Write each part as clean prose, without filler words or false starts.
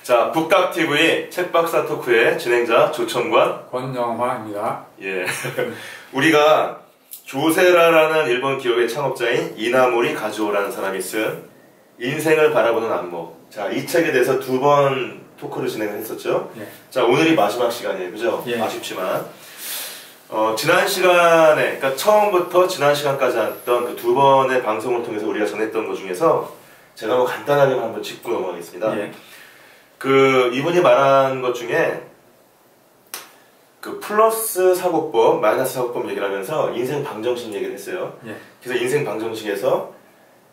자, 북닥TV 책박사 토크의 진행자 조천관 권영화입니다. 예. 우리가 교세라라는 일본 기업의 창업자인 이나모리 가즈오라는 사람이 쓴 인생을 바라보는 안목. 자, 이 책에 대해서 2번 토크를 진행을 했었죠. 예. 자, 오늘이 마지막 시간이에요. 그죠? 예. 아쉽지만. 지난 시간에, 그러니까 처음부터 지난 시간까지 했던 그 2번의 방송을 통해서 우리가 전했던 것 중에서 제가 뭐 간단하게 한번 짚고 넘어가겠습니다. 예. 이분이 말한 것 중에 그 플러스 사고법, 마이너스 사고법 얘기를 하면서 인생 방정식 얘기를 했어요. 예. 그래서 인생 방정식에서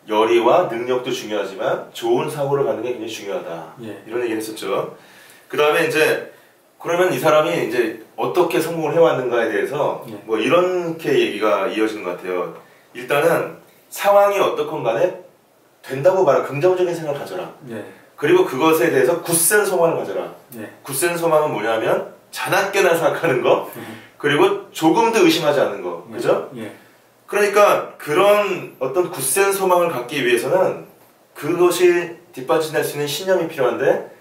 열의와 능력도 중요하지만 좋은 사고를 갖는 게 굉장히 중요하다. 예. 이런 얘기를 했었죠. 그 다음에 이제 그러면 이 사람이 이제 어떻게 성공을 해왔는가에 대해서 예. 뭐 이렇게 얘기가 이어지는 것 같아요. 일단은 상황이 어떻건 간에 된다고 말하 긍정적인 생각을 가져라. 예. 그리고 그것에 대해서 굳센 소망을 가져라. 예. 굳센 소망은 뭐냐면 자나깨나 생각하는 거, 그리고 조금도 의심하지 않는 거. 그죠? 예. 그러니까 그런 어떤 굳센 소망을 갖기 위해서는 그것이 뒷받침될 수 있는 신념이 필요한데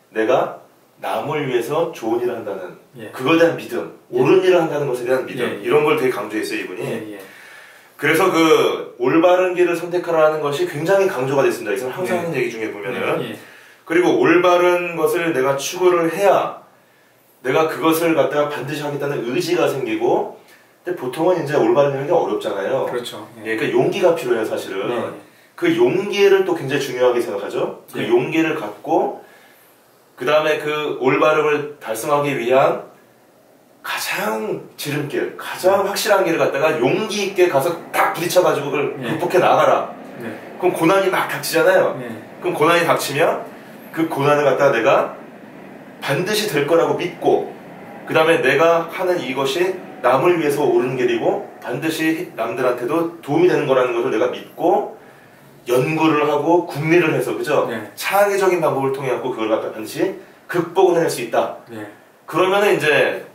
내가 남을 위해서 좋은 일을 한다는 예. 그거에 대한 믿음, 예. 옳은 일을 한다는 것에 대한 믿음, 예. 이런 걸 되게 강조했어요 이분이. 예. 그래서 그 올바른 길을 선택하라는 것이 굉장히 강조가 됐습니다. 이 사람 항상 하는 얘기 중에 보면은. 예. 그리고 올바른 것을 내가 추구를 해야 내가 그것을 갖다가 반드시 하겠다는 의지가 생기고, 근데 보통은 이제 올바른 일을 하기 어렵잖아요. 그렇죠. 예. 그러니까 용기가 필요해요 사실은. 예. 그 용기를 또 굉장히 중요하게 생각하죠. 그 예. 용기를 갖고 그 다음에 그 올바름을 달성하기 위한 가장 지름길, 가장 확실한 길을 갖다가 용기 있게 가서 딱 부딪혀가지고 그걸 예. 극복해 나가라. 예. 그럼 고난이 막 닥치잖아요. 예. 그럼 고난이 닥치면 그 고난을 갖다가 내가 반드시 될 거라고 믿고, 그 다음에 내가 하는 이것이 남을 위해서 옳은 길이고 반드시 남들한테도 도움이 되는 거라는 것을 내가 믿고 연구를 하고 궁리를 해서, 그죠? 예. 창의적인 방법을 통해 갖고 그걸 갖다 반드시 극복을 해낼 수 있다. 예. 그러면은 이제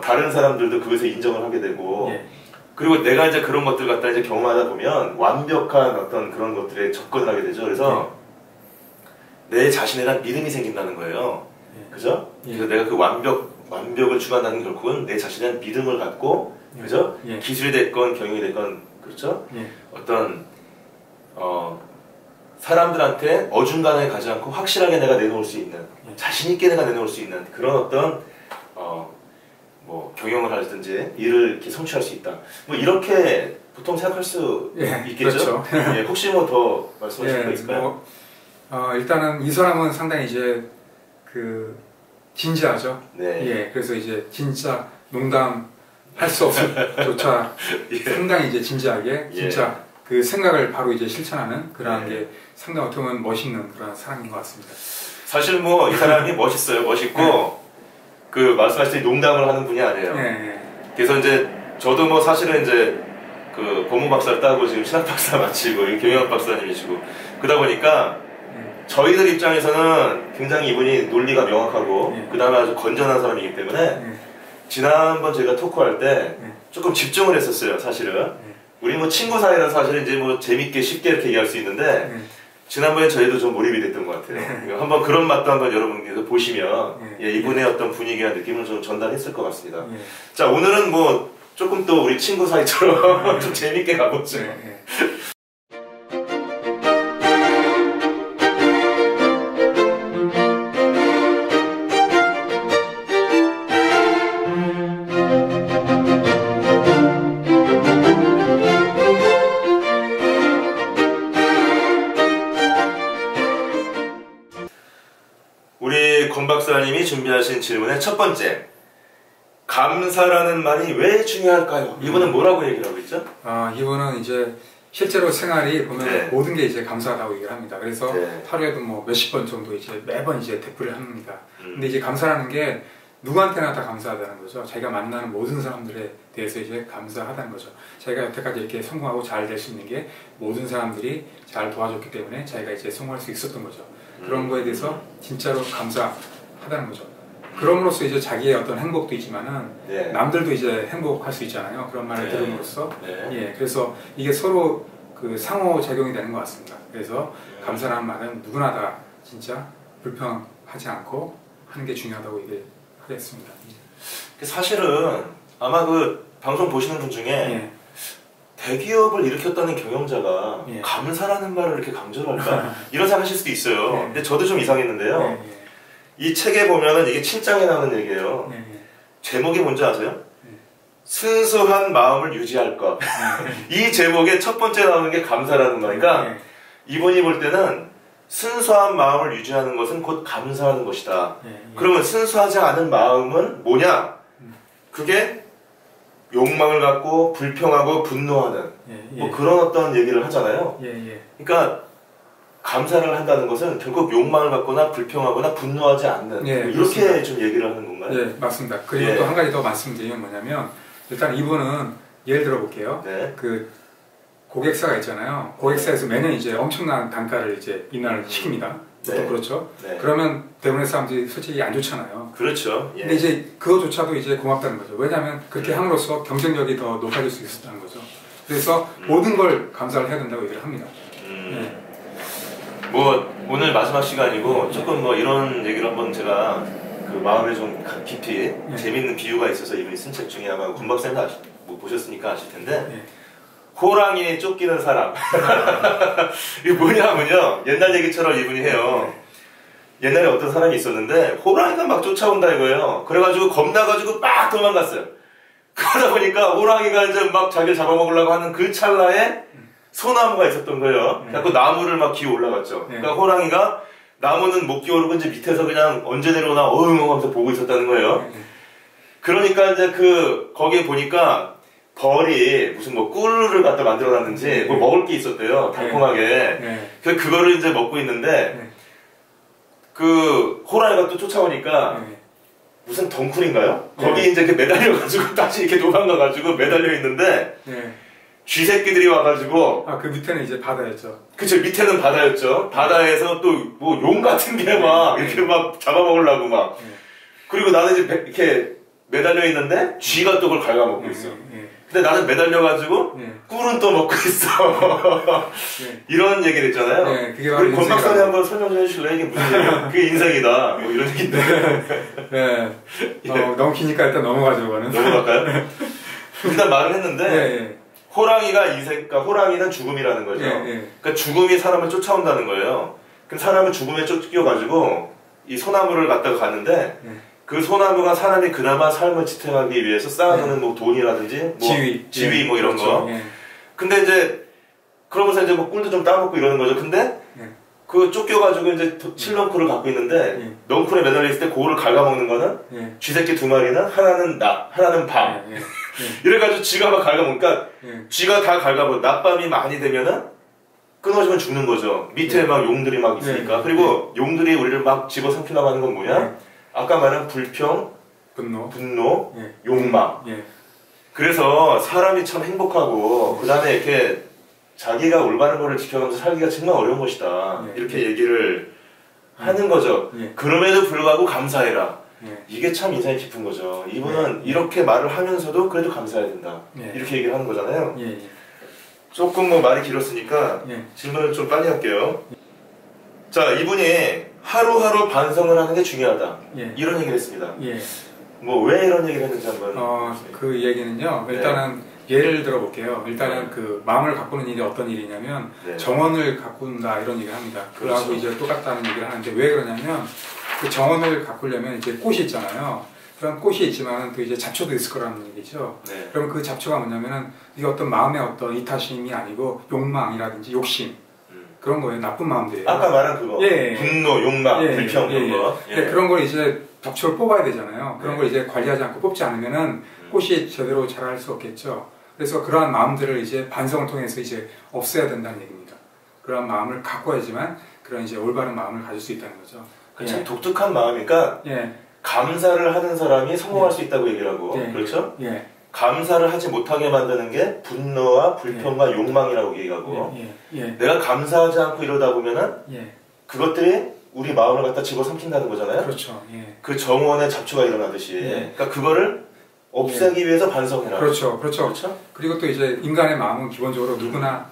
다른 사람들도 그것에 인정을 하게 되고, 예. 그리고 내가 이제 그런 것들 갖다 이제 경험하다 보면 완벽한 어떤 그런 것들에 접근을 하게 되죠. 그래서 내 자신에 대한 믿음이 생긴다는 거예요. 예. 그죠? 예. 그래서 내가 그 완벽을 추구한다는 결국은 내 자신에 대한 믿음을 갖고, 예. 그죠? 예. 기술이 됐건 경영이 됐건, 그렇죠? 예. 어떤 사람들한테 어중간하게 가지 않고 확실하게 내가 내놓을 수 있는, 예. 자신 있게 내가 내놓을 수 있는 그런 어떤 뭐 경영을 하든지 일을 이렇게 성취할 수 있다. 뭐 이렇게 보통 생각할 수 예. 있겠죠. 그렇죠. 예, 혹시 뭐 더 말씀하실 거 예. 있을까요? 일단은 이 사람은 상당히 이제 그 진지하죠. 네. 예. 그래서 이제 진짜 농담 할 수 없을 조차 예. 상당히 이제 진지하게 진짜 그 생각을 바로 이제 실천하는 그런 게 상당히 어떻게 보면 멋있는 그런 사람인 것 같습니다. 사실 뭐 이 사람이 멋있어요. 멋있고 그 말씀하신 농담을 하는 분이 아니에요. 예. 그래서 이제 저도 뭐 사실은 이제 그 법무 박사를 따고 지금 신학 박사 마치고 경영학 박사님이시고 그러다 보니까 저희들 입장에서는 굉장히 이분이 논리가 명확하고 그 다음에 아주 건전한 사람이기 때문에 지난번 저희가 토크할 때 조금 집중을 했었어요. 사실은 우리 뭐 친구 사이라서 사실은 이제 뭐 재밌게 쉽게 이렇게 얘기할 수 있는데 지난번에 저희도 좀 몰입이 됐던 것 같아요. 한번 그런 맛도 한번 여러분께서 보시면 이분의 어떤 분위기와 느낌을 좀 전달했을 것 같습니다. 자, 오늘은 뭐 조금 또 우리 친구 사이처럼 좀 재밌게 가보죠. 우리 권 박사님이 준비하신 질문의 첫 번째, 감사라는 말이 왜 중요할까요? 이분은 뭐라고 얘기를 하고 있죠? 이분은 이제 실제로 생활이 보면 네. 모든 게 이제 감사하다고 얘기를 합니다. 그래서 네. 하루에도 뭐 몇십 번 정도 이제 매번 이제 되풀이를 합니다. 근데 이제 감사라는 게 누구한테나 다 감사하다는 거죠. 자기가 만나는 모든 사람들에 대해서 이제 감사하다는 거죠. 자기가 여태까지 이렇게 성공하고 잘 될 수 있는 게 모든 사람들이 잘 도와줬기 때문에 자기가 이제 성공할 수 있었던 거죠. 그런 거에 대해서 진짜로 감사하다는 거죠. 그럼으로써 이제 자기의 어떤 행복도 있지만은 남들도 이제 행복할 수 있잖아요. 그런 말을 들음으로써 예, 그래서 이게 서로 그 상호 작용이 되는 것 같습니다. 그래서 감사라는 말은 누구나 다 진짜 불평하지 않고 하는 게 중요하다고 얘기를 하겠습니다. 사실은 아마 그 방송 보시는 분 중에 예. 대기업을 일으켰다는 경영자가 예. 감사라는 말을 이렇게 강조를 할까? 이런 생각하실 수도 있어요. 예. 근데 저도 좀 이상했는데요. 예. 예. 이 책에 보면은 이게 7장에 나오는 얘기예요. 예. 예. 제목이 뭔지 아세요? 순수한 마음을 유지할 것. 이 제목의 첫 번째 나오는 게 감사라는 말이니까 예. 이분이 볼 때는 순수한 마음을 유지하는 것은 곧 감사하는 것이다. 예. 예. 그러면 순수하지 않은 마음은 뭐냐? 그게 욕망을 갖고 불평하고 분노하는 예. 예. 뭐 그런 어떤 얘기를 하잖아요. 예. 예. 그러니까 감사를 한다는 것은 결국 욕망을 갖거나 불평하거나 분노하지 않는 예, 이렇게 그렇습니다. 좀 얘기를 하는 건가요? 예, 맞습니다. 그리고 예. 또 한 가지 더 말씀드리면 뭐냐면 일단 이분은 예를 들어 볼게요. 네. 그 고객사가 있잖아요. 고객사에서 매년 이제 엄청난 단가를 이제 인하를 시킵니다. 네. 또 그렇죠. 네. 그러면 대부분의 사람들이 솔직히 안 좋잖아요. 그렇죠. 예. 근데 이제 그거조차도 이제 고맙다는 거죠. 왜냐하면 그렇게 함으로써 경쟁력이 더 높아질 수 있었다는 거죠. 그래서 모든 걸 감사를 해야 된다고 얘기를 합니다. 예. 뭐 오늘 마지막 시간이고 조금 뭐 이런 얘기를 한번 제가 그 마음에 좀 깊이 재밌는 비유가 있어서 이분이 쓴 책 중에 아마 군 박사님도 뭐 보셨으니까 아실 텐데 호랑이에 쫓기는 사람. 이게 뭐냐면요, 옛날 얘기처럼 이분이 해요. 옛날에 어떤 사람이 있었는데 호랑이가 막 쫓아온다 이거예요. 그래가지고 겁나가지고 막 도망갔어요. 그러다 보니까 호랑이가 이제 막 자기를 잡아먹으려고 하는 그 찰나에 소나무가 있었던 거예요. 그래서 나무를 막 기어 올라갔죠. 그러니까 호랑이가 나무는 못 기어오르고 이제 밑에서 그냥 언제 내려오나 어흥 하면서 보고 있었다는 거예요. 그러니까 이제 거기에 보니까 벌이 무슨 뭐 꿀을 갖다 만들어놨는지 뭐 먹을 게 있었대요. 달콤하게. 그래서 그거를 이제 먹고 있는데 그 호랑이가 또 쫓아오니까 무슨 덩쿨인가요? 거기 이제 이렇게 매달려가지고 다시 이렇게 도망가가지고 매달려 있는데 쥐새끼들이 와가지고 그 밑에는 이제 바다였죠. 그쵸, 밑에는 바다였죠. 바다에서 또 뭐 용 같은 게 막 이렇게 막 잡아먹으려고 막 그리고 나는 이제 이렇게 매달려 있는데 쥐가 또 그걸 갉아먹고 있어. 근데 나는 매달려가지고 꿀은 또 먹고 있어. 이런 얘기를 했잖아요. 그게 바로 우리 권 박사님 한번 설명 좀 해주실래요? 이게 무슨 얘기야? 그게 인생이다. 뭐 이런 얘기인데. 너무 기니까 일단 넘어가죠, 그거는. 넘어갈까요? 일단 말을 했는데 호랑이가 그러니까 호랑이는 죽음이라는 거죠. 그러니까 죽음이 사람을 쫓아온다는 거예요. 그럼 사람은 죽음에 쫓겨가지고 이 소나무를 갖다가 가는데 그 소나무가 사람이 그나마 삶을 지탱하기 위해서 쌓아놓는 뭐 돈이라든지 뭐 지위 뭐 이런 그렇죠. 거. 근데 이제 그러면서 이제 뭐 꿀도 좀 따먹고 이러는 거죠. 근데 그 쫓겨가지고 이제 칠렁쿨을 갖고 있는데 넝쿨에 매달려 있을 때 그거를 갉아먹는 거는 쥐새끼 2마리는 하나는 낮, 하나는 밤. 이래가지고 쥐가 막 갉아먹으니까 쥐가 다 갉아먹어. 낮밤이 많이 되면은 끊어지면 죽는 거죠. 밑에 막 용들이 막 있으니까. 그리고 용들이 우리를 막 집어삼키려고 하는 건 뭐냐? 아까 말한 불평, 분노, 욕망. 그래서 사람이 참 행복하고 그 다음에 이렇게 자기가 올바른 거를 지켜가면서 살기가 정말 어려운 것이다. 이렇게 얘기를 하는 거죠. 그럼에도 불구하고 감사해라. 이게 참 인상이 깊은 거죠. 이분은 이렇게 말을 하면서도 그래도 감사해야 된다. 이렇게 얘기를 하는 거잖아요. 조금 뭐 말이 길었으니까 질문을 좀 빨리 할게요. 자, 이분이 하루하루 반성을 하는 게 중요하다. 이런 얘기를 했습니다. 뭐 왜 이런 얘기를 했는지 한번. 그 얘기는요. 일단은 예를 들어 볼게요. 일단은 그 마음을 가꾸는 일이 어떤 일이냐면 정원을 가꾼다 이런 얘기를 합니다. 그거하고 이제 똑같다는 얘기를 하는데 왜 그러냐면 그 정원을 가꾸려면 이제 꽃이 있잖아요. 그런 꽃이 있지만 또 이제 잡초도 있을 거라는 얘기죠. 그러면 그 잡초가 뭐냐면은 이게 어떤 마음의 어떤 이타심이 아니고 욕망이라든지 욕심 그런 거예요. 나쁜 마음들이에요. 아까 말한 그거. 분노, 욕망, 불평 그런 거. 그런 걸 이제 잡초를 뽑아야 되잖아요. 그런 걸 이제 관리하지 않고 뽑지 않으면은 꽃이 제대로 자랄 수 없겠죠. 그래서 그러한 마음들을 이제 반성을 통해서 이제 없애야 된다는 얘기입니다. 그러한 마음을 가꿔야지만 그런 이제 올바른 마음을 가질 수 있다는 거죠. 참 독특한 마음이니까 감사를 하는 사람이 성공할 수 있다고 얘기를 하고 그렇죠? 감사를 하지 못하게 만드는 게 분노와 불평과 욕망이라고 얘기하고 내가 감사하지 않고 이러다 보면은 그것들이 우리 마음을 갖다 집어삼킨다는 거잖아요. 그렇죠. 그 정원에 잡초가 일어나듯이 그러니까 그거를 없애기 위해서 반성해라. 그렇죠. 그리고 또 이제 인간의 마음은 기본적으로 누구나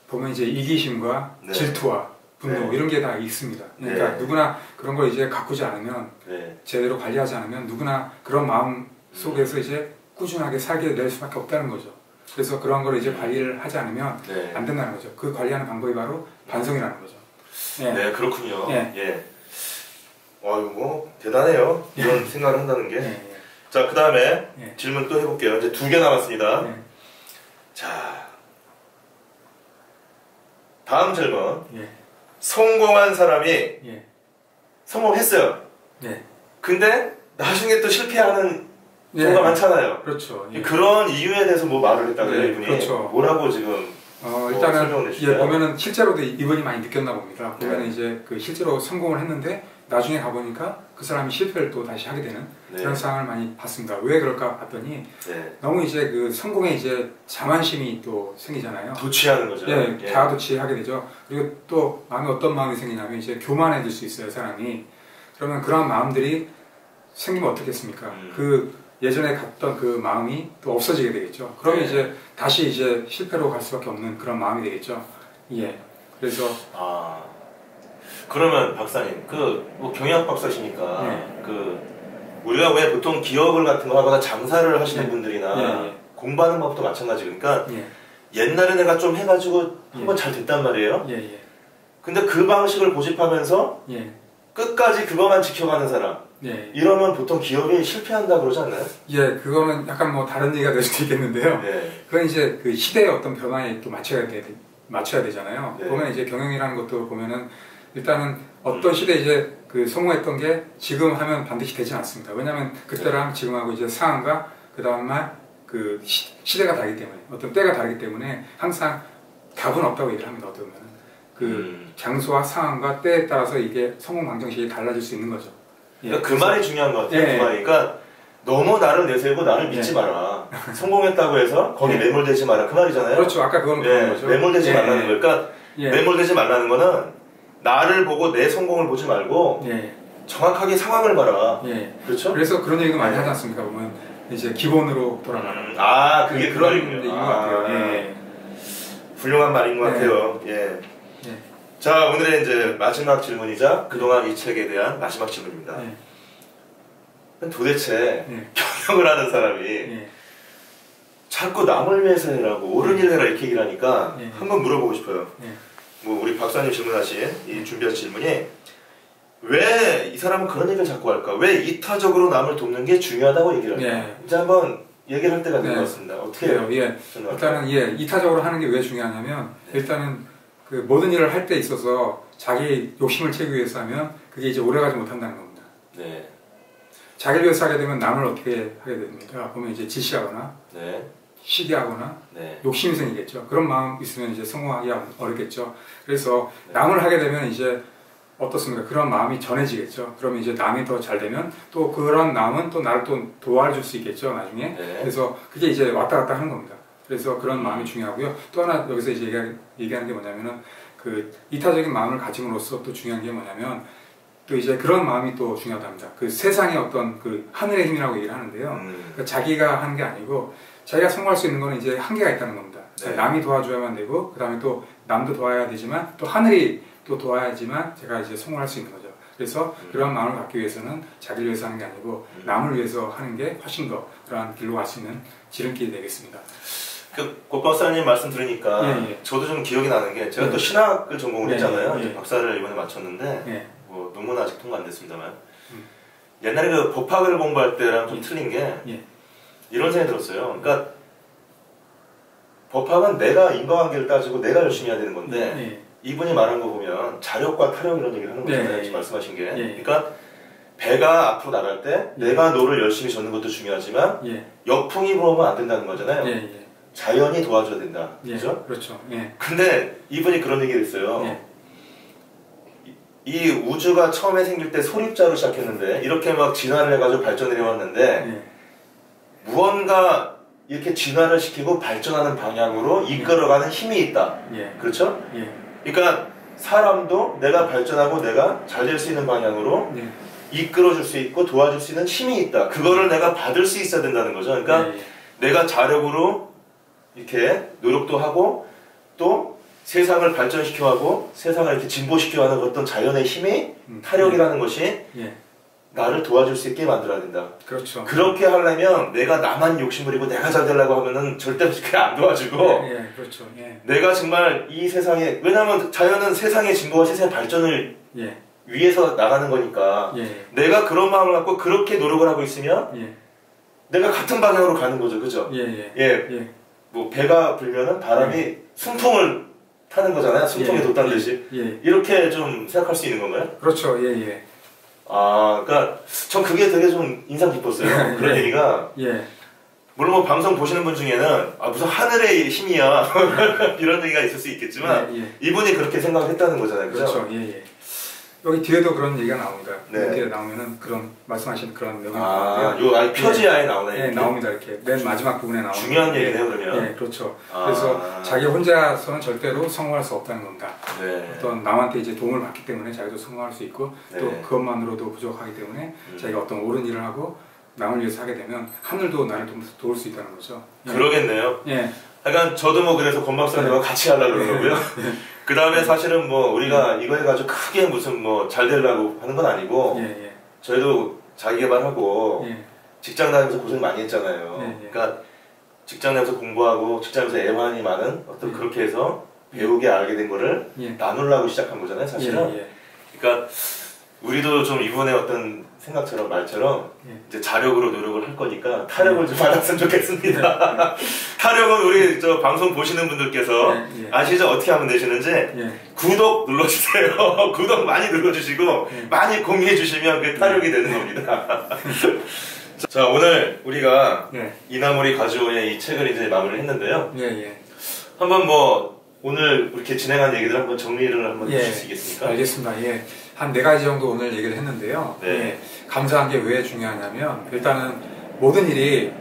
보면 이제 이기심과 질투와 분노 네. 이런 게 다 있습니다. 그러니까 네. 누구나 그런 걸 이제 가꾸지 않으면 네. 제대로 관리하지 않으면 누구나 그런 마음 속에서 이제 꾸준하게 살게 될 수밖에 없다는 거죠. 그래서 그런 걸 이제 관리를 하지 않으면 네. 안 된다는 거죠. 그 관리하는 방법이 바로 반성이라는 거죠. 네, 네 그렇군요. 예. 예. 이거 뭐 대단해요. 이런 생각을 한다는 게. 예. 자, 그 다음에 예. 질문 또 해볼게요. 이제 2개 남았습니다. 예. 자, 다음 질문. 예. 성공한 사람이 예. 성공했어요. 예. 근데 나중에 또 실패하는 예. 경우가 많잖아요. 그렇죠. 예. 그런 이유에 대해서 뭐 말을 했다고요, 네, 이분이? 그렇죠. 뭐라고 지금 일단은 설명을 해주실까요? 보면은 실제로도 이분이 많이 느꼈나 봅니다. 보면은 네. 이제 그 실제로 성공을 했는데 나중에 가보니까 그 사람이 실패를 또 다시 하게 되는 네. 그런 상황을 많이 봤습니다. 왜 그럴까 봤더니 네. 너무 이제 그 성공에 이제 자만심이 또 생기잖아요. 도취하는 거죠. 예, 자아도취하게 되죠. 그리고 또 마음에 어떤 마음이 생기냐면 이제 교만해질 수 있어요, 사람이. 그러면 그런 마음들이 생기면 어떻겠습니까? 그 예전에 갔던 그 마음이 또 없어지게 되겠죠. 그러면 네. 이제 다시 이제 실패로 갈 수밖에 없는 그런 마음이 되겠죠. 예. 그래서 그러면 박사님, 뭐 경영학 박사시니까 네. 우리가 왜 보통 기업을 같은 거 하거나 장사를 하시는 네. 분들이나 네. 공부하는 법도 마찬가지. 그러니까 예. 옛날에 내가 좀 해가지고 예. 한번 잘 됐단 말이에요. 예, 예. 근데 그 방식을 고집하면서 예. 끝까지 그것만 지켜가는 사람. 예. 이러면 보통 기업이 실패한다 그러지 않나요? 예, 그거는 약간 뭐 다른 얘기가 될 수도 있겠는데요. 네. 그건 이제 그 시대의 어떤 변화에 또 맞춰야 되잖아요. 네. 보면 이제 경영이라는 것도 보면은 일단은 어떤 시대에 이제 그 성공했던 게 지금 하면 반드시 되지 않습니다. 왜냐하면 그때랑 지금하고 이제 상황과 그 다음날 그 시대가 다르기 때문에 어떤 때가 다르기 때문에 항상 답은 없다고 얘기를 합니다. 어떻게 보면은 그 장소와 상황과 때에 따라서 이게 성공 방정식이 달라질 수 있는 거죠. 그러니까 그 말이 중요한 것 같아요. 예. 그 말이. 그러니까 너무 나를 내세우고 나를 믿지 마라. 성공했다고 해서 거기 매몰되지 마라. 그 말이잖아요. 그렇죠. 아까 그건 그런 거죠. 매몰되지 말라는 거예요. 그러니까 매몰되지 말라는 거는 나를 보고 내 성공을 보지 말고 정확하게 상황을 봐라. 그렇죠? 그래서 그런 얘기도 많이 하지 않습니까? 보면 이제 기본으로 돌아가는. 그게 그런 얘기인 것 같아요. 훌륭한 말인 것 같아요. 예. 자, 오늘의 이제 마지막 질문이자 그동안 이 책에 대한 마지막 질문입니다. 도대체 경영을 하는 사람이 자꾸 남을 위해서 해라고 옳은 일을 해라 이렇게 얘기를 하니까 한번 물어보고 싶어요. 뭐 우리 박사님 질문하신 이 준비한 질문이 왜 이 사람은 그런 얘기를 자꾸 할까? 왜 이타적으로 남을 돕는 게 중요하다고 얘기를 할까? 이제 한번 얘기를 할 때가 된 것 같습니다. 어떻게 해요? 일단은 이타적으로 하는 게 왜 중요하냐면 일단은 그 모든 일을 할 때 있어서 자기 욕심을 채우기 위해서 하면 그게 이제 오래가지 못한다는 겁니다. 자기를 위해서 하게 되면 남을 어떻게 하게 됩니까? 보면 이제 지시하거나 시기하거나 욕심이 생기겠죠. 그런 마음 있으면 이제 성공하기 어렵겠죠. 그래서 남을 하게 되면 이제 어떻습니까? 그런 마음이 전해지겠죠. 그러면 이제 남이 더 잘 되면 또 그런 남은 또 나를 또 도와줄 수 있겠죠. 나중에. 그래서 그게 이제 왔다 갔다 하는 겁니다. 그래서 그런 마음이 중요하고요. 또 하나 여기서 이제 얘기하는 게 뭐냐면은 그 이타적인 마음을 가짐으로써 또 중요한 게 뭐냐면 또 이제 그런 마음이 또 중요하답니다. 그 세상의 어떤 그 하늘의 힘이라고 얘기를 하는데요. 그러니까 자기가 하는 게 아니고 자기가 성공할 수 있는 거는 이제 한계가 있다는 겁니다. 그러니까 남이 도와줘야만 되고 그 다음에 또 남도 도와야 되지만 또 하늘이 또 도와야지만 제가 이제 성공할 수 있는 거죠. 그래서 그런 마음을 갖기 위해서는 자기를 위해서 하는 게 아니고 남을 위해서 하는 게 훨씬 더 그러한 길로 갈 수 있는 지름길이 되겠습니다. 고 박사님 말씀 들으니까 저도 좀 기억이 나는 게 제가 또 신학을 전공을 했잖아요. 이제 박사를 이번에 마쳤는데 뭐 논문은 아직 통과 안 됐습니다만 옛날에 그 법학을 공부할 때랑 좀 틀린 게 이런 생각이 들었어요. 그러니까 법학은 내가 인과관계를 따지고 내가 열심히 해야 되는 건데 이분이 말한 거 보면 자력과 타력 이런 얘기를 하는 거잖아요. 지금 말씀하신 게. 그러니까 배가 앞으로 나갈 때 내가 노를 열심히 젓는 것도 중요하지만 역풍이 불어오면 안 된다는 거잖아요. 자연이 도와줘야 된다. 그죠? 그렇죠. 근데 이분이 그런 얘기를 했어요. 이 우주가 처음에 생길 때 소립자로 시작했는데 이렇게 막 진화를 해가지고 발전을 해왔는데 무언가 이렇게 진화를 시키고 발전하는 방향으로 이끌어가는 힘이 있다. 그렇죠? 그러니까 사람도 내가 발전하고 내가 잘 될 수 있는 방향으로 이끌어줄 수 있고 도와줄 수 있는 힘이 있다. 그거를 내가 받을 수 있어야 된다는 거죠. 그러니까 내가 자력으로 이렇게 노력도 하고 또 세상을 발전시켜하고 세상을 이렇게 진보시켜하는 어떤 자연의 힘이 타력이라는 것이 예. 나를 도와줄 수 있게 만들어야 된다. 그렇죠. 그렇게 하려면 내가 나만 욕심부리고 내가 잘 되려고 하면은 절대 그렇게 안 도와주고 예, 그렇죠. 예. 내가 정말 이 세상에 왜냐하면 자연은 세상의 진보와 세상의 발전을 예. 위해서 나가는 거니까 예. 내가 그런 마음을 갖고 그렇게 노력을 하고 있으면 예. 내가 같은 방향으로 가는 거죠. 그죠? 예. 예. 뭐 배가 불면은 바람이 숨통을 타는 거잖아요. 숨통에 돛다듯이. 이렇게 좀 생각할 수 있는 건가요? 그렇죠. 예. 아, 그러니까 전 그게 되게 좀 인상 깊었어요. 그런 얘기가. 물론 뭐 방송 보시는 분 중에는 아 무슨 하늘의 힘이야 이런 얘기가 있을 수 있겠지만 이분이 그렇게 생각했다는 거잖아요. 그죠? 그렇죠. 여기 뒤에도 그런 얘기가 나옵니다. 네. 뒤에 나오면은 그런 말씀하신 그런 내용이 나오고요. 요 아니 표지아에 나오나요? 네, 나옵니다. 이렇게 맨 마지막 부분에 나오는. 중요한 얘기네요, 그러면. 네, 그렇죠. 그래서 자기 혼자서는 절대로 성공할 수 없다는 겁니다. 어떤 남한테 이제 도움을 받기 때문에 자기도 성공할 수 있고 또 그것만으로도 부족하기 때문에 자기가 어떤 옳은 일을 하고 남을 위해서 하게 되면 하늘도 나를 도울 수 있다는 거죠. 그러겠네요. 약간 저도 뭐 그래서 권 박사님과 같이 하려고 그러고요. 그 다음에 사실은 뭐 우리가 이거 해가지고 크게 무슨 뭐 잘 되려고 하는 건 아니고 저희도 자기개발하고 직장 다니면서 고생 많이 했잖아요. 그러니까 직장 내에서 공부하고 직장에서 애환이 많은 어떤 그렇게 해서 배우게 알게 된 거를 나누려고 시작한 거잖아요, 사실은. 그러니까 우리도 좀 이분의 어떤 생각처럼 말처럼 이제 자력으로 노력을 할 거니까 타력을 좀 받았으면 좋겠습니다. 타력은 우리 저 방송 보시는 분들께서 아시죠? 어떻게 하면 되시는지 구독 눌러주세요. 구독 많이 눌러주시고 많이 공유해 주시면 그게 타력이 되는 겁니다. 자, 오늘 우리가 이나모리 가즈오의 이 책을 이제 마무리를 했는데요. 한번 뭐 오늘 이렇게 진행한 얘기들 한번 정리를 한번 해주실 수 있겠습니까? 알겠습니다. 한 4가지 정도 오늘 얘기를 했는데요. 감사한 게 왜 중요하냐면 일단은 모든 일이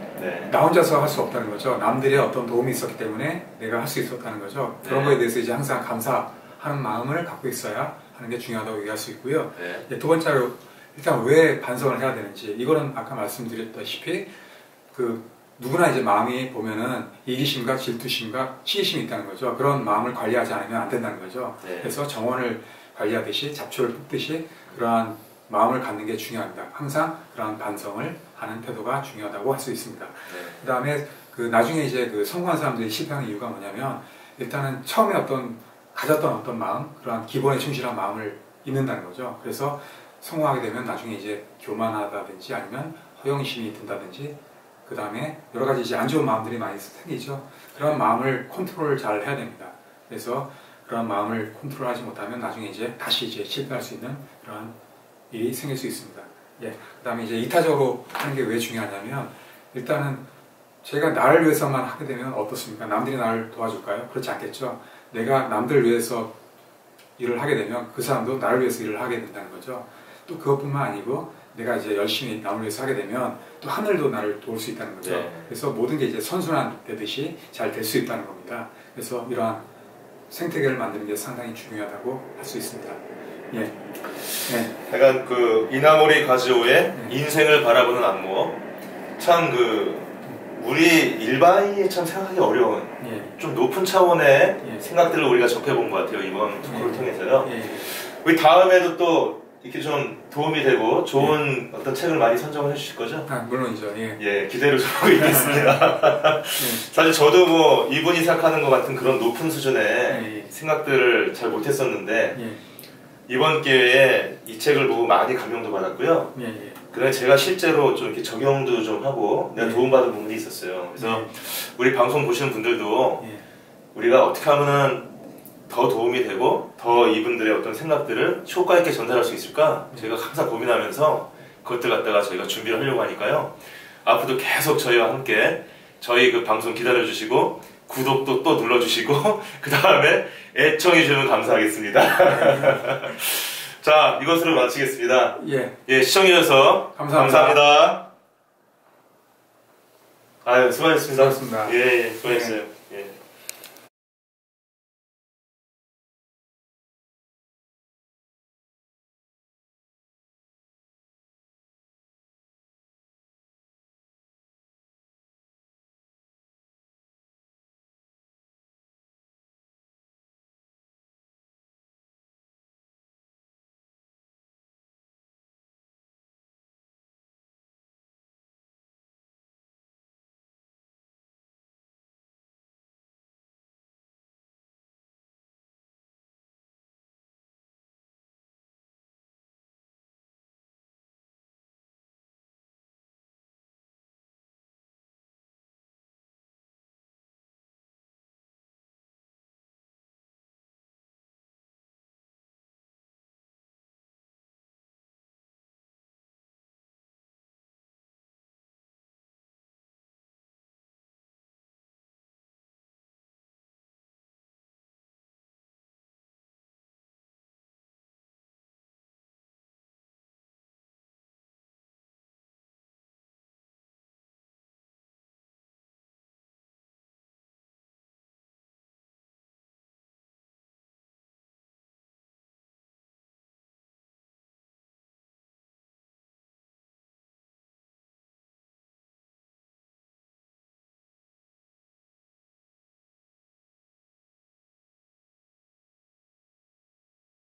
나 혼자서 할 수 없다는 거죠. 남들의 어떤 도움이 있었기 때문에 내가 할 수 있었다는 거죠. 그런 거에 대해서 이제 항상 감사하는 마음을 갖고 있어야 하는 게 중요하다고 얘기할 수 있고요. 두 번째로 일단 왜 반성을 해야 되는지 이거는 아까 말씀드렸다시피 누구나 이제 마음이 보면은 이기심과 질투심과 시기심이 있다는 거죠. 그런 마음을 관리하지 않으면 안 된다는 거죠. 그래서 정원을 관리하듯이 잡초를 뽑듯이 그러한 마음을 갖는 게 중요합니다. 항상 그러한 반성을 하는 태도가 중요하다고 할 수 있습니다. 그 다음에 나중에 이제 성공한 사람들이 실패하는 이유가 뭐냐면 일단은 처음에 가졌던 어떤 마음, 그러한 기본에 충실한 마음을 잊는다는 거죠. 그래서 성공하게 되면 나중에 이제 교만하다든지 아니면 허영심이 든다든지 그 다음에 여러 가지 이제 안 좋은 마음들이 많이 생기죠. 그런 마음을 컨트롤 잘 해야 됩니다. 그래서 그런 마음을 컨트롤하지 못하면 나중에 이제 다시 이제 실패할 수 있는 그런 일이 생길 수 있습니다. 그 다음에 이제 이타적으로 하는 게 왜 중요하냐면 일단은 제가 나를 위해서만 하게 되면 어떻습니까? 남들이 나를 도와줄까요? 그렇지 않겠죠. 내가 남들 위해서 일을 하게 되면 그 사람도 나를 위해서 일을 하게 된다는 거죠. 또 그것뿐만 아니고 내가 이제 열심히 남을 위해서 하게 되면 또 하늘도 나를 도울 수 있다는 거죠. 그래서 모든 게 이제 선순환 되듯이 잘 될 수 있다는 겁니다. 그래서 이러한 생태계를 만드는 게 상당히 중요하다고 할 수 있습니다. 약간 이나모리 가즈오의 인생을 바라보는 안목, 참 우리 일반인이 참 생각하기 어려운 좀 높은 차원의 생각들을 우리가 접해본 것 같아요. 이번 토크를 통해서요. 우리 다음에도 또 이렇게 좀 도움이 되고 좋은 어떤 책을 많이 선정을 해주실 거죠? 물론이죠. 기대를 좀 하고 있겠습니다. 사실 저도 뭐 이분이 생각하는 것 같은 그런 높은 수준의 생각들을 잘 못했었는데 이번 기회에 이 책을 보고 많이 감명도 받았고요. 그다음에 제가 실제로 좀 이렇게 적용도 좀 하고 내가 도움받은 부분이 있었어요. 그래서 우리 방송 보시는 분들도 우리가 어떻게 하면은 더 도움이 되고 더 이분들의 어떤 생각들을 효과 있게 전달할 수 있을까 저희가 항상 고민하면서 그것들 갖다가 저희가 준비를 하려고 하니까요. 앞으로도 계속 저희와 함께 저희 방송 기다려주시고 구독도 또 눌러주시고 그 다음에 애청해주시면 감사하겠습니다. 자, 이것으로 마치겠습니다. 시청해주셔서 감사합니다. 아유, 수고하셨습니다. 수고하셨습니다. 수고하셨어요.